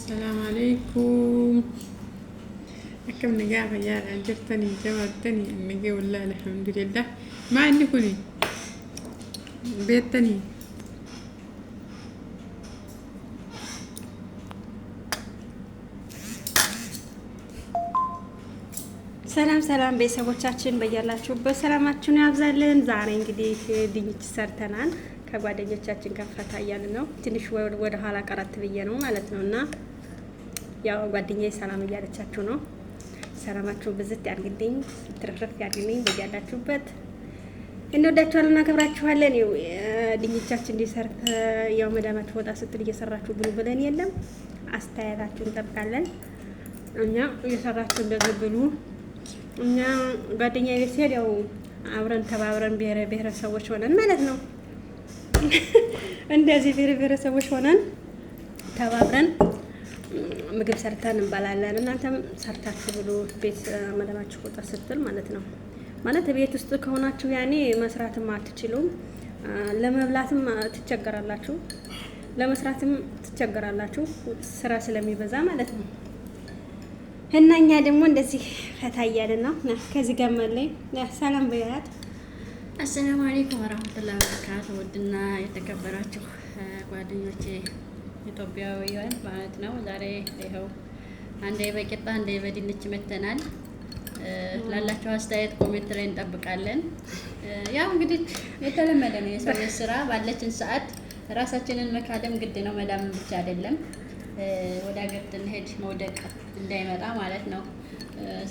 السلام عليكم. أكم نجاح رجال أجرتني جمعتني النجي والله الحمد لله. ما عندي كلي بيتني ሰላም ቤተሰቦቻችን በያላችሁበት ሰላማችሁን ያብዛልን። ዛሬ እንግዲህ ድንች ሰርተናል ከጓደኞቻችን ጋር ፈታ እያልን ነው። ትንሽ ወደ ኋላ ቀረት ብዬ ነው ማለት ነውና ያው ጓደኛዬ ሰላም እያለቻችሁ ነው። ሰላማችሁ ብዝት ያርግልኝ፣ ትርፍርፍ ያርግልኝ በያላችሁበት። እንወዳችኋለን፣ እናከብራችኋለን። ያው ድንቻችን እንዲሰርፍ ያው መዳማችሁ ወጣ ስትል እየሰራችሁ ብሉ ብለን የለም አስተያየታችሁን እንጠብቃለን። እኛ እየሰራችሁ እንደዚህ ብሉ። እኛ ጓደኛ ቤት ሲሄድ ያው አብረን ተባብረን ብሔረሰቦች ሆነን ማለት ነው እንደዚህ ብሔረሰቦች ሆነን ተባብረን ምግብ ሰርተን እንበላለን። እናንተም ሰርታችሁ ብሉ ቤት መደማችሁ ወጣ ስትል ማለት ነው። ማለት ቤት ውስጥ ከሆናችሁ ያኔ መስራትም አትችሉም፣ ለመብላትም ትቸገራላችሁ፣ ለመስራትም ትቸገራላችሁ ስራ ስለሚበዛ ማለት ነው። እና እኛ ደግሞ እንደዚህ ፈታ እያልን ነው። ከዚህ ጋር መለይ ሰላም በያት። አሰላሙ አለይኩም ወራህመቱላሂ ወበረካቱ። ውድና የተከበራችሁ ጓደኞቼ ኢትዮጵያውያን ማለት ነው። ዛሬ ይኸው አንዴ በቂጣ አንዴ በድንች መተናል። ላላችሁ አስተያየት ኮሜንት ላይ እንጠብቃለን። ያው እንግዲህ የተለመደ ነው የሰው ስራ። ባለችን ሰዓት ራሳችንን መካደም ግድ ነው። መዳም ብቻ አይደለም ወደ ሀገር እንሄድ መውደቅ እንዳይመጣ ማለት ነው።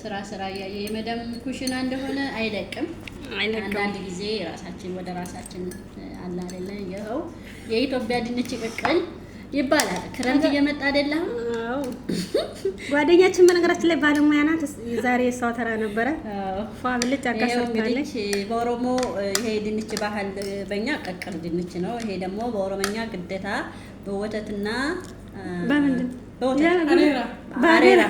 ስራ እያየ የመዳም ኩሽና እንደሆነ አይለቅም። አንዳንድ ጊዜ ራሳችን ወደ ራሳችን አለ አይደለ? ይኸው የኢትዮጵያ ድንች ቅቅል ይባላል። ክረምት እየመጣ አይደለም? አዎ። ጓደኛችን በነገራችን ላይ ባለሙያ ናት። ዛሬ እሷ ተራ ነበረ። ፋብልጭ አካሰርታለች። በኦሮሞ ይሄ ድንች ባህል፣ በእኛ ቅቅል ድንች ነው። ይሄ ደግሞ በኦሮሞኛ ግዴታ በወተትና በምንድን ባሬራ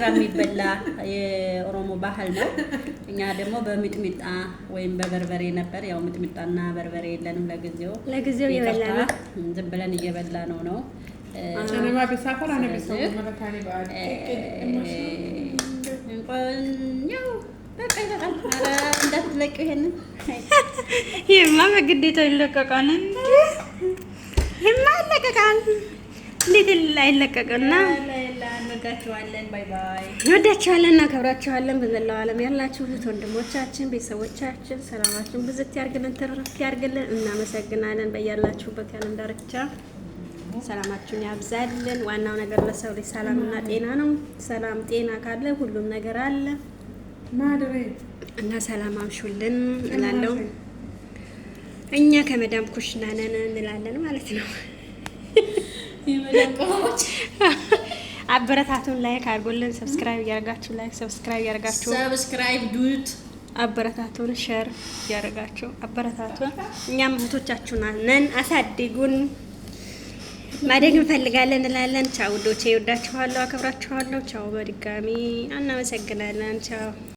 የሚበላ የኦሮሞ ባህል ነው። እኛ ደግሞ በሚጥሚጣ ወይም በበርበሬ ነበር። ያው ሚጥሚጣና በርበሬ የለንም ለጊዜው እየበላ ነው። ዝም ብለን እየበላ ነው። በቃ ይበቃል። እንዳትለቂው ይሄንን ይሄማ በግዴታ ይለቀቃል። ይሄማ ይለቀቃል። እንዴት አይለቀቅና እንወዳችኋለን። ባይ ባይ። እንወዳችኋለን፣ እናከብራችኋለን። በመላው ዓለም ያላችሁ ወንድሞቻችን፣ ቤተሰቦቻችን ሰላማችሁን ብዝት ያርግልን፣ ትርፍ ያርግልን። እናመሰግናለን። በያላችሁበት ያለም ዳርቻ ሰላማችሁን ያብዛልን። ዋናው ነገር ለሰው ልጅ ሰላምና ጤና ነው። ሰላም ጤና ካለ ሁሉም ነገር አለ እና ሰላም አምሹልን እላለሁ። እኛ ከመዳም ኩሽና ነን እንላለን ማለት ነው። አበረታቱን፣ ላይክ አድርጉልን፣ ሰብስክራይብ ያደርጋችሁ ሰብስክራይብ ዱት አበረታቱን፣ ሼር ያደርጋችሁ አበረታቱን። እኛም እህቶቻችሁ ነን፣ አሳድጉን፣ ማደግ እንፈልጋለን እንላለን። ቻው ዶቼ፣ ይወዳችኋለሁ፣ አከብራችኋለሁ። ቻው፣ በድጋሚ እናመሰግናለን። ቻው።